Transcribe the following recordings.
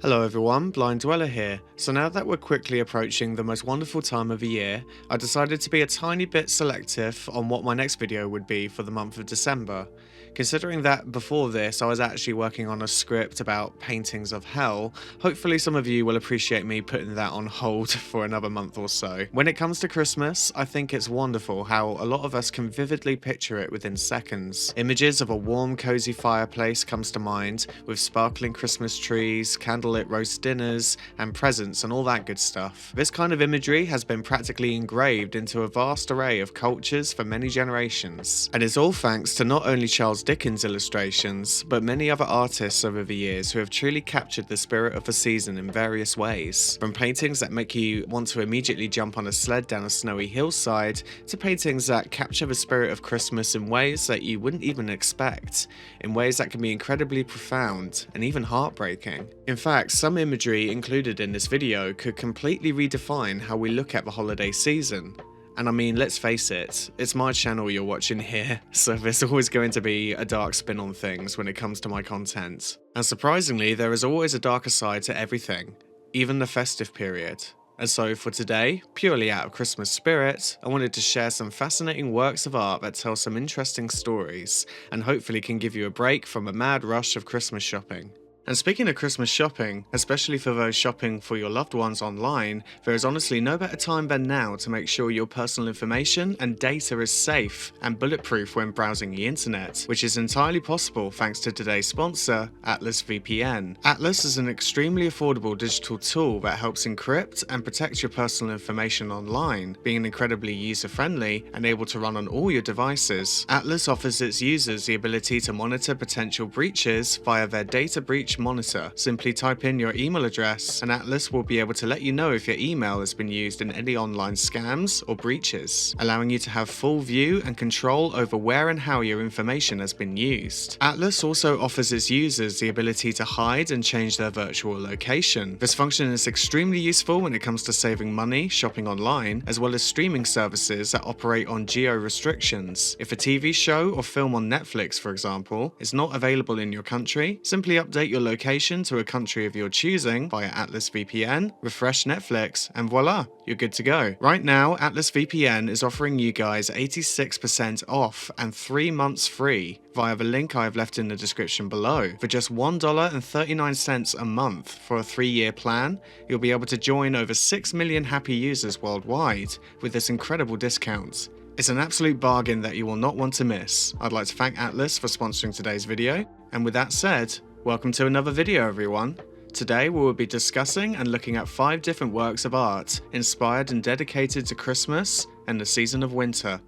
Hello everyone, Blind Dweller here. So now that we're quickly approaching the most wonderful time of the year, I decided to be a tiny bit selective on what my next video would be for the month of December. Considering that before this I was actually working on a script about paintings of hell, hopefully some of you will appreciate me putting that on hold for another month or so. When it comes to Christmas, I think it's wonderful how a lot of us can vividly picture it within seconds. Images of a warm, cozy fireplace comes to mind, with sparkling Christmas trees, candlelit roast dinners, and presents and all that good stuff. This kind of imagery has been practically engraved into a vast array of cultures for many generations, and it's all thanks to not only Charles Dickens illustrations, but many other artists over the years who have truly captured the spirit of the season in various ways. From paintings that make you want to immediately jump on a sled down a snowy hillside, to paintings that capture the spirit of Christmas in ways that you wouldn't even expect, in ways that can be incredibly profound and even heartbreaking. In fact, some imagery included in this video could completely redefine how we look at the holiday season. And I mean, let's face it, it's my channel you're watching here, so there's always going to be a dark spin on things when it comes to my content. And surprisingly, there is always a darker side to everything, even the festive period. And so for today, purely out of Christmas spirit, I wanted to share some fascinating works of art that tell some interesting stories, and hopefully can give you a break from a mad rush of Christmas shopping. And speaking of Christmas shopping, especially for those shopping for your loved ones online, there is honestly no better time than now to make sure your personal information and data is safe and bulletproof when browsing the internet, which is entirely possible thanks to today's sponsor, Atlas VPN. Atlas is an extremely affordable digital tool that helps encrypt and protect your personal information online, being incredibly user-friendly and able to run on all your devices. Atlas offers its users the ability to monitor potential breaches via their data breach monitor. Simply type in your email address and Atlas will be able to let you know if your email has been used in any online scams or breaches, allowing you to have full view and control over where and how your information has been used. Atlas also offers its users the ability to hide and change their virtual location. This function is extremely useful when it comes to saving money shopping online, as well as streaming services that operate on geo restrictions. If a TV show or film on Netflix, for example, is not available in your country, simply update your location to a country of your choosing via Atlas VPN, refresh Netflix, and voila, you're good to go. Right now, Atlas VPN is offering you guys 86% off and 3 months free via the link I have left in the description below. For just $1.39 a month for a 3-year plan, you'll be able to join over 6 million happy users worldwide with this incredible discount. It's an absolute bargain that you will not want to miss. I'd like to thank Atlas for sponsoring today's video, and with that said, welcome to another video everyone. Today we will be discussing and looking at 5 different works of art inspired and dedicated to Christmas and the season of winter.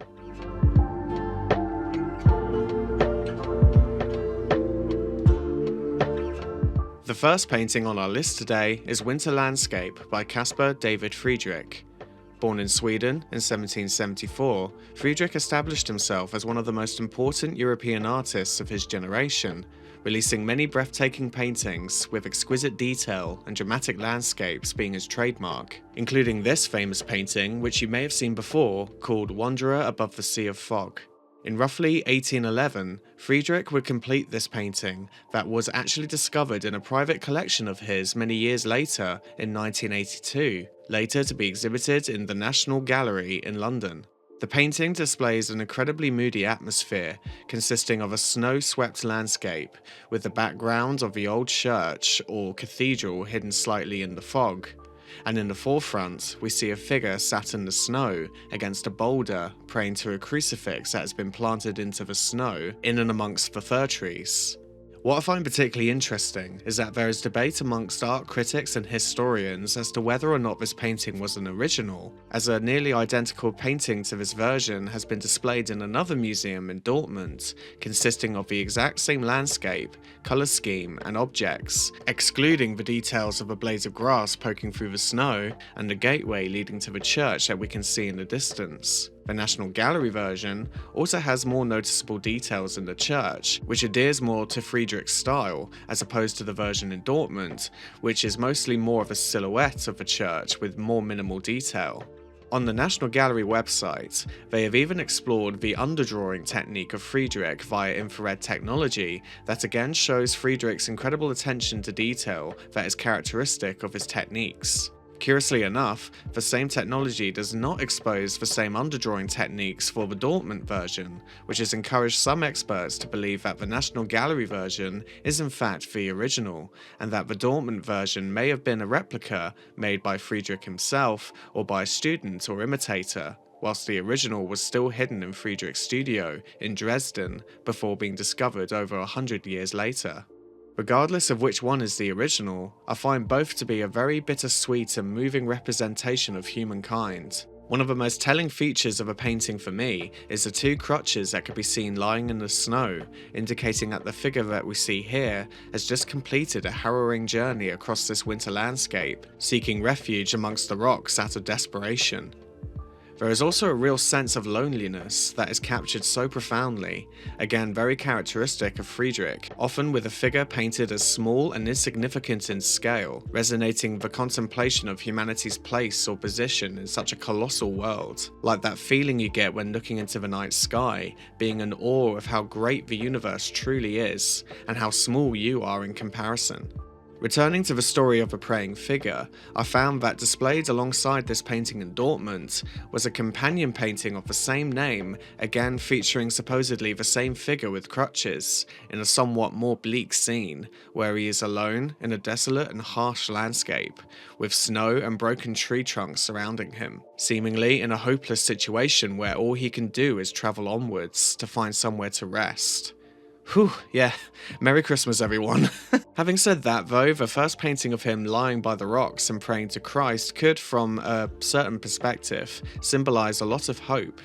The first painting on our list today is Winter Landscape by Caspar David Friedrich. Born in Sweden in 1774, Friedrich established himself as one of the most important European artists of his generation, releasing many breathtaking paintings with exquisite detail and dramatic landscapes being his trademark, including this famous painting which you may have seen before, called Wanderer Above the Sea of Fog. In roughly 1811, Friedrich would complete this painting that was actually discovered in a private collection of his many years later in 1982, later to be exhibited in the National Gallery in London. The painting displays an incredibly moody atmosphere consisting of a snow-swept landscape with the background of the old church or cathedral hidden slightly in the fog. And in the forefront, we see a figure sat in the snow against a boulder praying to a crucifix that has been planted into the snow in and amongst the fir trees. What I find particularly interesting is that there is debate amongst art critics and historians as to whether or not this painting was an original, as a nearly identical painting to this version has been displayed in another museum in Dortmund, consisting of the exact same landscape, colour scheme and objects, excluding the details of a blade of grass poking through the snow and the gateway leading to the church that we can see in the distance. The National Gallery version also has more noticeable details in the church, which adheres more to Friedrich's style, as opposed to the version in Dortmund, which is mostly more of a silhouette of the church with more minimal detail. On the National Gallery website, they have even explored the underdrawing technique of Friedrich via infrared technology that again shows Friedrich's incredible attention to detail that is characteristic of his techniques. Curiously enough, the same technology does not expose the same underdrawing techniques for the Dortmund version, which has encouraged some experts to believe that the National Gallery version is in fact the original, and that the Dortmund version may have been a replica made by Friedrich himself or by a student or imitator, whilst the original was still hidden in Friedrich's studio in Dresden before being discovered over 100 years later. Regardless of which one is the original, I find both to be a very bittersweet and moving representation of humankind. One of the most telling features of a painting for me is the two crutches that could be seen lying in the snow, indicating that the figure that we see here has just completed a harrowing journey across this winter landscape, seeking refuge amongst the rocks out of desperation. There is also a real sense of loneliness that is captured so profoundly, again very characteristic of Friedrich, often with a figure painted as small and insignificant in scale, resonating the contemplation of humanity's place or position in such a colossal world, like that feeling you get when looking into the night sky, being in awe of how great the universe truly is, and how small you are in comparison. Returning to the story of the praying figure, I found that displayed alongside this painting in Dortmund was a companion painting of the same name, again featuring supposedly the same figure with crutches, in a somewhat more bleak scene, where he is alone in a desolate and harsh landscape, with snow and broken tree trunks surrounding him, seemingly in a hopeless situation where all he can do is travel onwards to find somewhere to rest. Whew, yeah, Merry Christmas everyone. Having said that though, the first painting of him lying by the rocks and praying to Christ could, from a certain perspective, symbolize a lot of hope.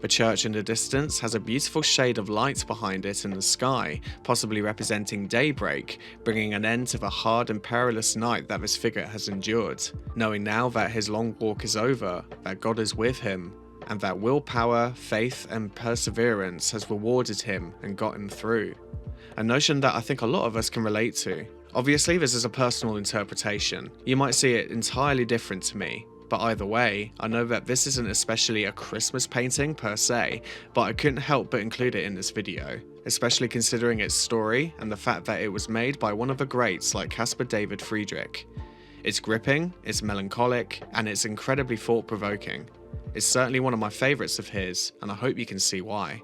The church in the distance has a beautiful shade of light behind it in the sky, possibly representing daybreak, bringing an end to the hard and perilous night that this figure has endured, knowing now that his long walk is over, that God is with him, and that willpower, faith, and perseverance has rewarded him and got him through. A notion that I think a lot of us can relate to. Obviously, this is a personal interpretation. You might see it entirely different to me, but either way, I know that this isn't especially a Christmas painting per se, but I couldn't help but include it in this video, especially considering its story and the fact that it was made by one of the greats like Caspar David Friedrich. It's gripping, it's melancholic, and it's incredibly thought-provoking. It's certainly one of my favourites of his, and I hope you can see why.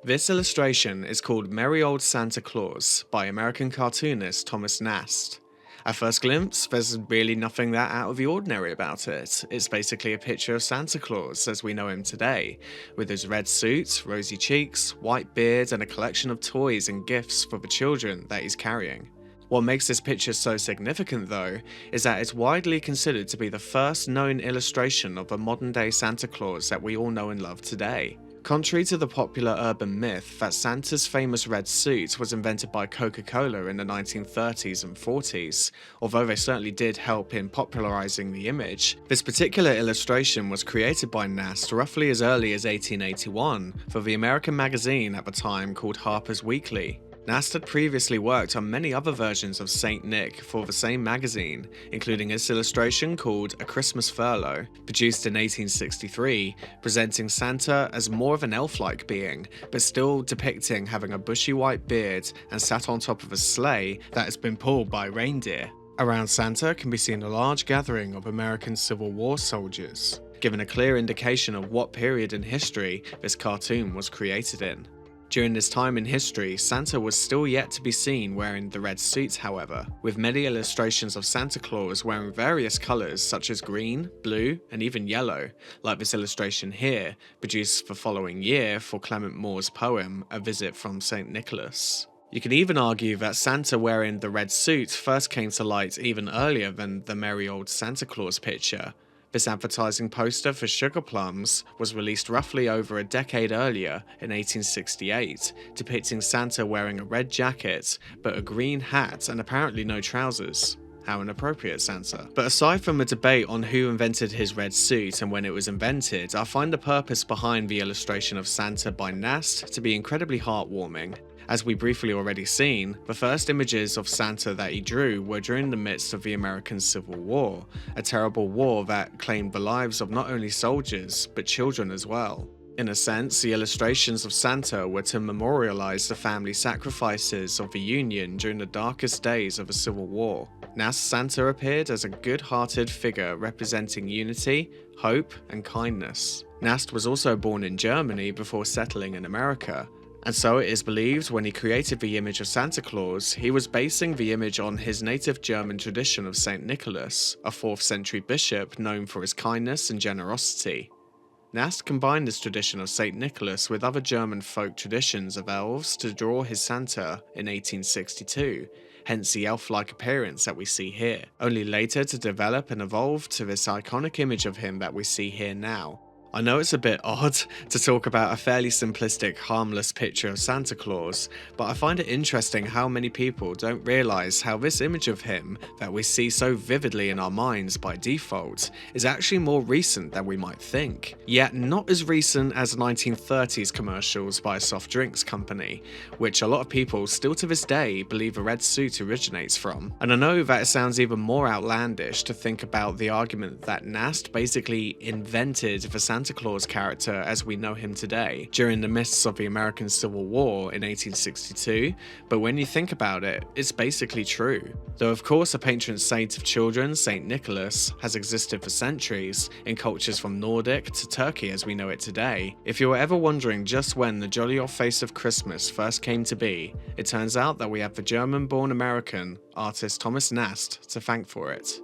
This illustration is called Merry Old Santa Claus by American cartoonist Thomas Nast. At first glimpse, there's really nothing that out of the ordinary about it. It's basically a picture of Santa Claus as we know him today, with his red suit, rosy cheeks, white beard, and a collection of toys and gifts for the children that he's carrying. What makes this picture so significant though, is that it's widely considered to be the first known illustration of a modern-day Santa Claus that we all know and love today. Contrary to the popular urban myth that Santa's famous red suit was invented by Coca-Cola in the 1930s and 40s, although they certainly did help in popularizing the image, this particular illustration was created by Nast roughly as early as 1881 for the American magazine at the time called Harper's Weekly. Nast had previously worked on many other versions of Saint Nick for the same magazine, including this illustration called A Christmas Furlough, produced in 1863, presenting Santa as more of an elf-like being, but still depicting having a bushy white beard and sat on top of a sleigh that has been pulled by reindeer. Around Santa can be seen a large gathering of American Civil War soldiers, giving a clear indication of what period in history this cartoon was created in. During this time in history, Santa was still yet to be seen wearing the red suit, however, with many illustrations of Santa Claus wearing various colours such as green, blue, and even yellow, like this illustration here, produced the following year for Clement Moore's poem, A Visit from St. Nicholas. You can even argue that Santa wearing the red suit first came to light even earlier than the merry old Santa Claus picture. This advertising poster for Sugar Plums was released roughly over a decade earlier, in 1868, depicting Santa wearing a red jacket, but a green hat and apparently no trousers. How inappropriate, Santa. But aside from the debate on who invented his red suit and when it was invented, I find the purpose behind the illustration of Santa by Nast to be incredibly heartwarming. As we briefly already seen, the first images of Santa that he drew were during the midst of the American Civil War, a terrible war that claimed the lives of not only soldiers, but children as well. In a sense, the illustrations of Santa were to memorialize the family sacrifices of the Union during the darkest days of the Civil War. Nast Santa appeared as a good-hearted figure representing unity, hope, and kindness. Nast was also born in Germany before settling in America, and so it is believed when he created the image of Santa Claus, he was basing the image on his native German tradition of Saint Nicholas, a 4th century bishop known for his kindness and generosity. Nast combined this tradition of Saint Nicholas with other German folk traditions of elves to draw his Santa in 1862, hence the elf-like appearance that we see here, only later to develop and evolve to this iconic image of him that we see here now. I know it's a bit odd to talk about a fairly simplistic, harmless picture of Santa Claus, but I find it interesting how many people don't realise how this image of him that we see so vividly in our minds by default is actually more recent than we might think. Yet not as recent as 1930s commercials by a soft drinks company, which a lot of people still to this day believe a red suit originates from. And I know that it sounds even more outlandish to think about the argument that Nast basically invented the Santa Claus character as we know him today during the midst of the American Civil War in 1862, but when you think about it, it's basically true. Though of course a patron saint of children, Saint Nicholas, has existed for centuries in cultures from Nordic to Turkey as we know it today, if you were ever wondering just when the jolly old face of Christmas first came to be, it turns out that we have the German-born American artist Thomas Nast to thank for it.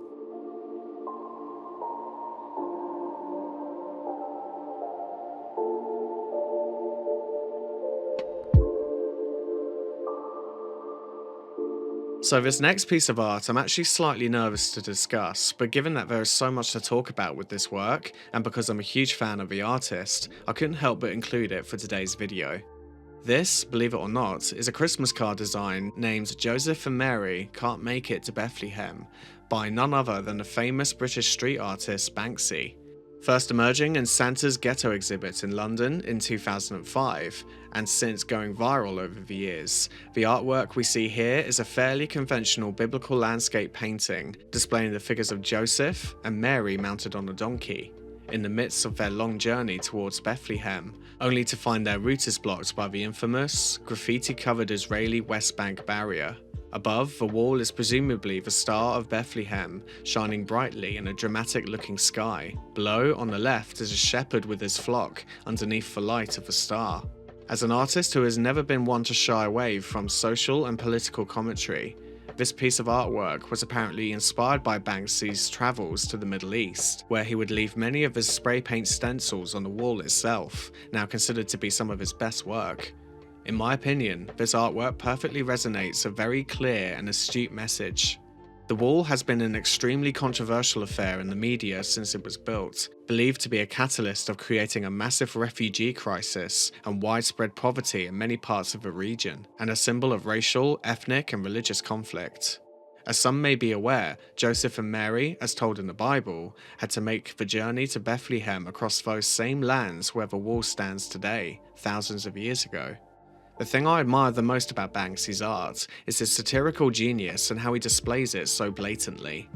So this next piece of art I'm actually slightly nervous to discuss, but given that there is so much to talk about with this work, and because I'm a huge fan of the artist, I couldn't help but include it for today's video. This, believe it or not, is a Christmas card design named Joseph and Mary Can't Make It to Bethlehem, by none other than the famous British street artist Banksy. First emerging in Santa's Ghetto exhibit in London in 2005, and since going viral over the years, the artwork we see here is a fairly conventional biblical landscape painting displaying the figures of Joseph and Mary mounted on a donkey, in the midst of their long journey towards Bethlehem, only to find their route is blocked by the infamous, graffiti-covered Israeli West Bank barrier. Above, the wall is presumably the Star of Bethlehem, shining brightly in a dramatic-looking sky. Below, on the left, is a shepherd with his flock, underneath the light of the star. As an artist who has never been one to shy away from social and political commentary, this piece of artwork was apparently inspired by Banksy's travels to the Middle East, where he would leave many of his spray paint stencils on the wall itself, now considered to be some of his best work. In my opinion, this artwork perfectly resonates a very clear and astute message. The wall has been an extremely controversial affair in the media since it was built, believed to be a catalyst of creating a massive refugee crisis and widespread poverty in many parts of the region, and a symbol of racial, ethnic, and religious conflict. As some may be aware, Joseph and Mary, as told in the Bible, had to make the journey to Bethlehem across those same lands where the wall stands today, thousands of years ago. The thing I admire the most about Banksy's art is his satirical genius and how he displays it so blatantly.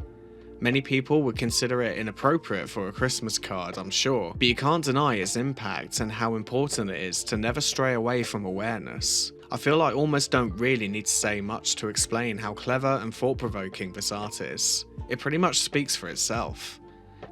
Many people would consider it inappropriate for a Christmas card, I'm sure, but you can't deny its impact and how important it is to never stray away from awareness. I feel I almost don't really need to say much to explain how clever and thought-provoking this art is. It pretty much speaks for itself.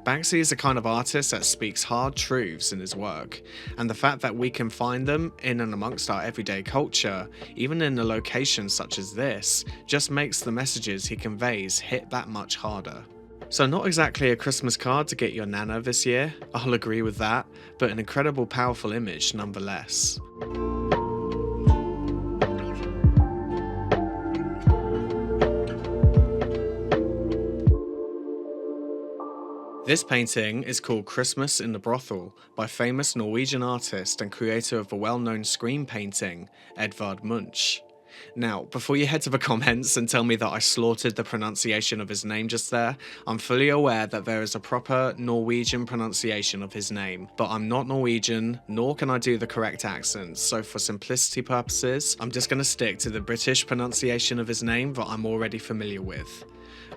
Banksy is the kind of artist that speaks hard truths in his work, and the fact that we can find them in and amongst our everyday culture, even in a location such as this, just makes the messages he conveys hit that much harder. So not exactly a Christmas card to get your nana this year, I'll agree with that, but an incredible powerful image nonetheless. This painting is called Christmas in the Brothel by famous Norwegian artist and creator of the well-known screen painting, Edvard Munch. Now, before you head to the comments and tell me that I slaughtered the pronunciation of his name just there, I'm fully aware that there is a proper Norwegian pronunciation of his name, but I'm not Norwegian, nor can I do the correct accent, so for simplicity purposes, I'm just going to stick to the British pronunciation of his name that I'm already familiar with.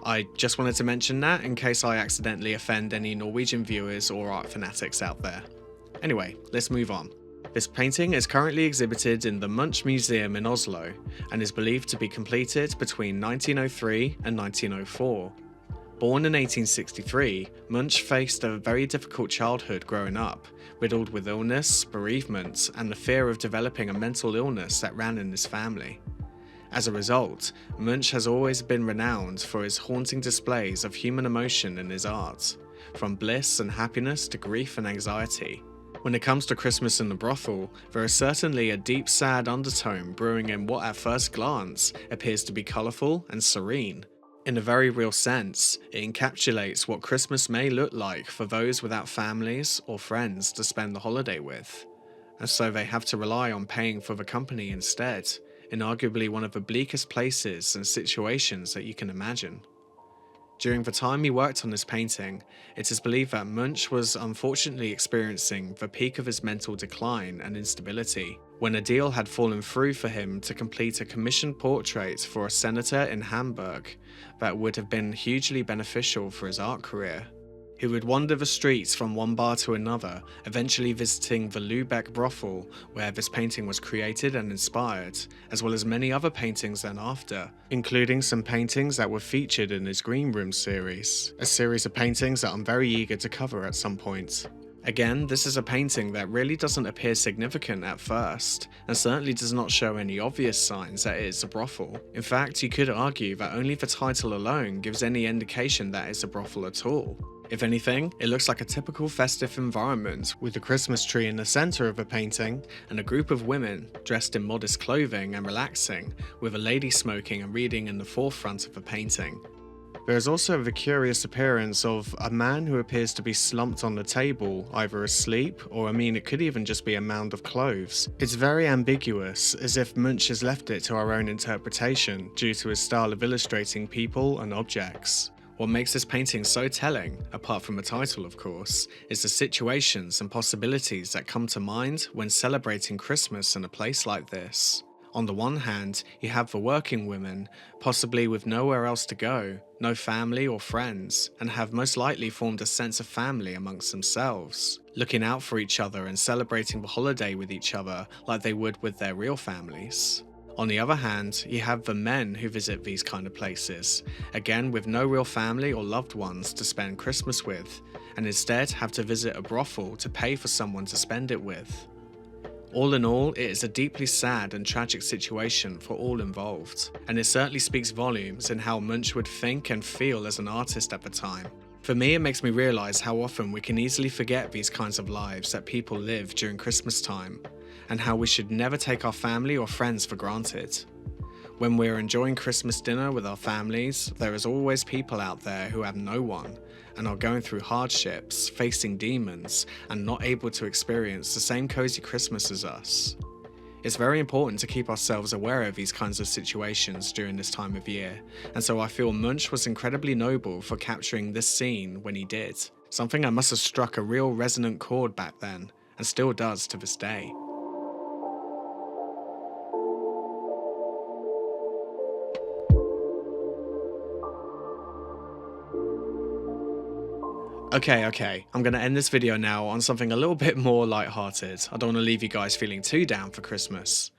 I just wanted to mention that in case I accidentally offend any Norwegian viewers or art fanatics out there. Anyway, let's move on. This painting is currently exhibited in the Munch Museum in Oslo and is believed to be completed between 1903 and 1904. Born in 1863, Munch faced a very difficult childhood growing up, riddled with illness, bereavement, and the fear of developing a mental illness that ran in his family. As a result, Munch has always been renowned for his haunting displays of human emotion in his art, from bliss and happiness to grief and anxiety. When it comes to Christmas in the brothel, there is certainly a deep sad undertone brewing in what at first glance appears to be colourful and serene. In a very real sense, it encapsulates what Christmas may look like for those without families or friends to spend the holiday with, and so they have to rely on paying for the company instead, in arguably one of the bleakest places and situations that you can imagine. During the time he worked on this painting, it is believed that Munch was unfortunately experiencing the peak of his mental decline and instability, when a deal had fallen through for him to complete a commissioned portrait for a senator in Hamburg that would have been hugely beneficial for his art career. He would wander the streets from one bar to another, eventually visiting the Lübeck brothel where this painting was created and inspired, as well as many other paintings then after, including some paintings that were featured in his Green Room series, a series of paintings that I'm very eager to cover at some point. Again, this is a painting that really doesn't appear significant at first, and certainly does not show any obvious signs that it is a brothel. In fact, you could argue that only the title alone gives any indication that it's a brothel at all. If anything, it looks like a typical festive environment, with a Christmas tree in the center of the painting and a group of women dressed in modest clothing and relaxing, with a lady smoking and reading in the forefront of the painting. There is also the curious appearance of a man who appears to be slumped on the table, either asleep or it could even just be a mound of clothes. It's very ambiguous, as if Munch has left it to our own interpretation due to his style of illustrating people and objects. What makes this painting so telling, apart from the title of course, is the situations and possibilities that come to mind when celebrating Christmas in a place like this. On the one hand, you have the working women, possibly with nowhere else to go, no family or friends, and have most likely formed a sense of family amongst themselves, looking out for each other and celebrating the holiday with each other like they would with their real families. On the other hand, you have the men who visit these kind of places, again with no real family or loved ones to spend Christmas with, and instead have to visit a brothel to pay for someone to spend it with. All in all, it is a deeply sad and tragic situation for all involved, and it certainly speaks volumes in how Munch would think and feel as an artist at the time. For me, it makes me realise how often we can easily forget these kinds of lives that people live during Christmas time, and how we should never take our family or friends for granted. When we're enjoying Christmas dinner with our families, there is always people out there who have no one, and are going through hardships, facing demons, and not able to experience the same cozy Christmas as us. It's very important to keep ourselves aware of these kinds of situations during this time of year, and so I feel Munch was incredibly noble for capturing this scene when he did, something that must have struck a real resonant chord back then, and still does to this day. Okay, I'm gonna end this video now on something a little bit more lighthearted. I don't want to leave you guys feeling too down for Christmas.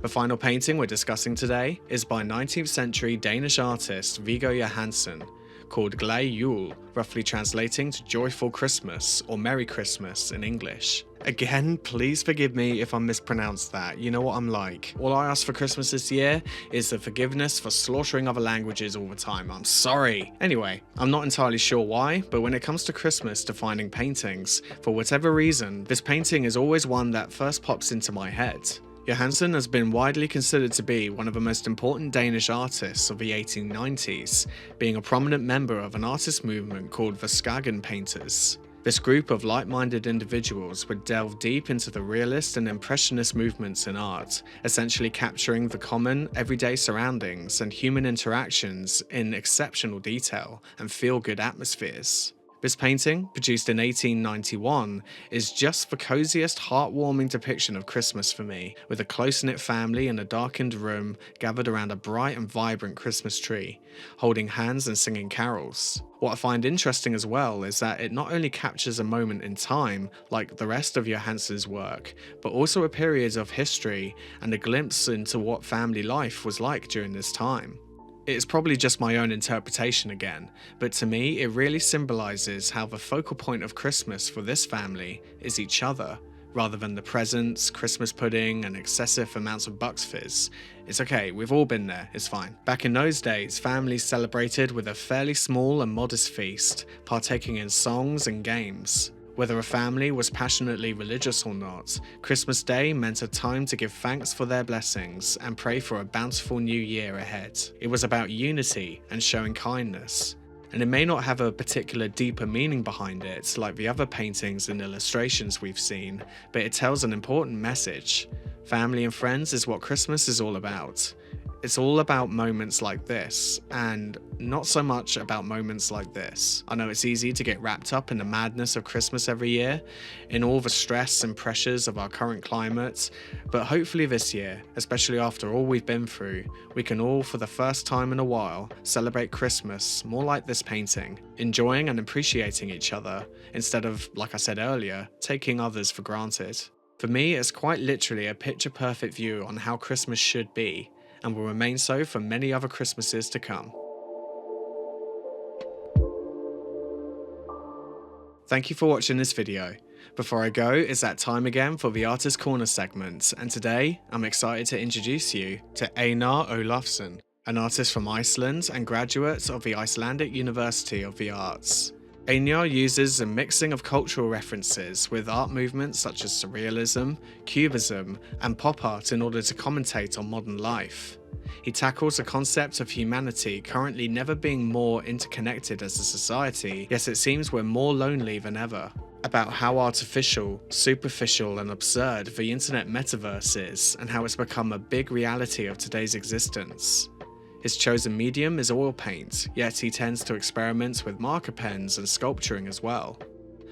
The final painting we're discussing today is by 19th century Danish artist Viggo Johansen, called Glad Jul, roughly translating to Joyful Christmas or Merry Christmas in English. Again, please forgive me if I mispronounced that, you know what I'm like. All I ask for Christmas this year is the forgiveness for slaughtering other languages all the time, I'm sorry. Anyway, I'm not entirely sure why, but when it comes to Christmas defining paintings, for whatever reason, this painting is always one that first pops into my head. Johansen has been widely considered to be one of the most important Danish artists of the 1890s, being a prominent member of an artist movement called the Skagen Painters. This group of like-minded individuals would delve deep into the realist and impressionist movements in art, essentially capturing the common, everyday surroundings and human interactions in exceptional detail and feel-good atmospheres. This painting, produced in 1891, is just the coziest, heartwarming depiction of Christmas for me, with a close-knit family in a darkened room gathered around a bright and vibrant Christmas tree, holding hands and singing carols. What I find interesting as well is that it not only captures a moment in time, like the rest of Johansson's work, but also a period of history and a glimpse into what family life was like during this time. It is probably just my own interpretation again, but to me it really symbolises how the focal point of Christmas for this family is each other, rather than the presents, Christmas pudding and excessive amounts of Bucks Fizz. It's okay, we've all been there, it's fine. Back in those days, families celebrated with a fairly small and modest feast, partaking in songs and games. Whether a family was passionately religious or not, Christmas Day meant a time to give thanks for their blessings and pray for a bountiful new year ahead. It was about unity and showing kindness. And it may not have a particular deeper meaning behind it like the other paintings and illustrations we've seen, but it tells an important message. Family and friends is what Christmas is all about. It's all about moments like this, and not so much about moments like this. I know it's easy to get wrapped up in the madness of Christmas every year, in all the stress and pressures of our current climate, but hopefully this year, especially after all we've been through, we can all, for the first time in a while, celebrate Christmas more like this painting, enjoying and appreciating each other, instead of, like I said earlier, taking others for granted. For me, it's quite literally a picture-perfect view on how Christmas should be, and will remain so for many other Christmases to come. Thank you for watching this video. Before I go, it's that time again for the Artist Corner segment, and today I'm excited to introduce you to Einar Olafsson, an artist from Iceland and graduate of the Icelandic University of the Arts. Einar uses a mixing of cultural references with art movements such as surrealism, cubism, and pop art in order to commentate on modern life. He tackles the concept of humanity currently never being more interconnected as a society, yet it seems we're more lonely than ever. About how artificial, superficial, and absurd the internet metaverse is, and how it's become a big reality of today's existence. His chosen medium is oil paint, yet he tends to experiment with marker pens and sculpturing as well.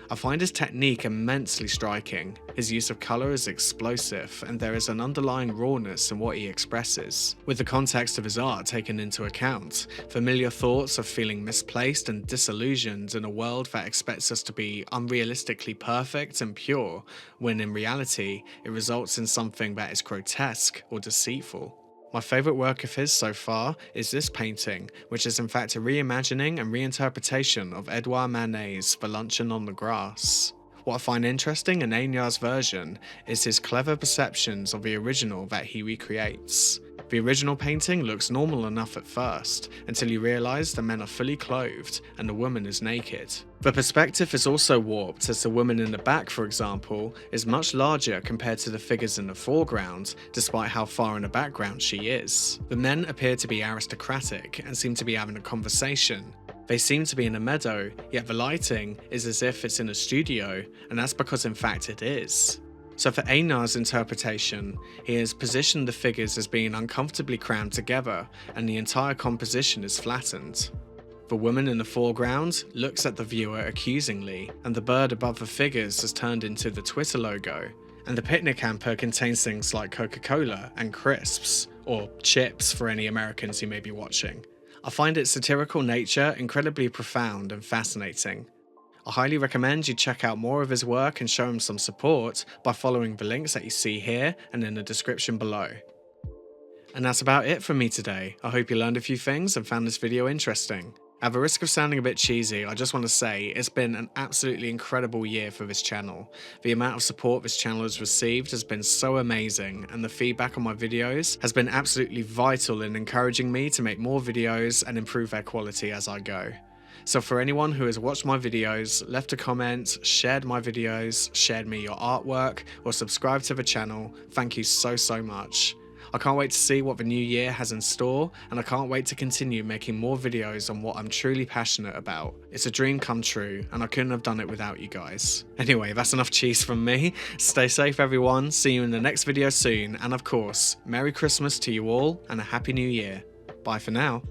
I find his technique immensely striking. His use of colour is explosive, and there is an underlying rawness in what he expresses. With the context of his art taken into account, familiar thoughts of feeling misplaced and disillusioned in a world that expects us to be unrealistically perfect and pure, when in reality, it results in something that is grotesque or deceitful. My favourite work of his so far is this painting, which is in fact a reimagining and reinterpretation of Edouard Manet's The Luncheon on the Grass. What I find interesting in Einar's version is his clever perceptions of the original that he recreates. The original painting looks normal enough at first, until you realise the men are fully clothed and the woman is naked. The perspective is also warped, as the woman in the back, for example, is much larger compared to the figures in the foreground, despite how far in the background she is. The men appear to be aristocratic and seem to be having a conversation. They seem to be in a meadow, yet the lighting is as if it's in a studio, and that's because in fact it is. So for Einar's interpretation, he has positioned the figures as being uncomfortably crammed together, and the entire composition is flattened. The woman in the foreground looks at the viewer accusingly, and the bird above the figures has turned into the Twitter logo, and the picnic hamper contains things like Coca-Cola and crisps, or chips for any Americans who may be watching. I find its satirical nature incredibly profound and fascinating. I highly recommend you check out more of his work and show him some support by following the links that you see here and in the description below. And that's about it from me today. I hope you learned a few things and found this video interesting. At the risk of sounding a bit cheesy, I just want to say it's been an absolutely incredible year for this channel. The amount of support this channel has received has been so amazing, and the feedback on my videos has been absolutely vital in encouraging me to make more videos and improve their quality as I go. So for anyone who has watched my videos, left a comment, shared my videos, shared me your artwork, or subscribed to the channel, thank you so much. I can't wait to see what the new year has in store, and I can't wait to continue making more videos on what I'm truly passionate about. It's a dream come true, and I couldn't have done it without you guys. Anyway, that's enough cheese from me. Stay safe everyone, see you in the next video soon, and of course, Merry Christmas to you all, and a Happy New Year. Bye for now.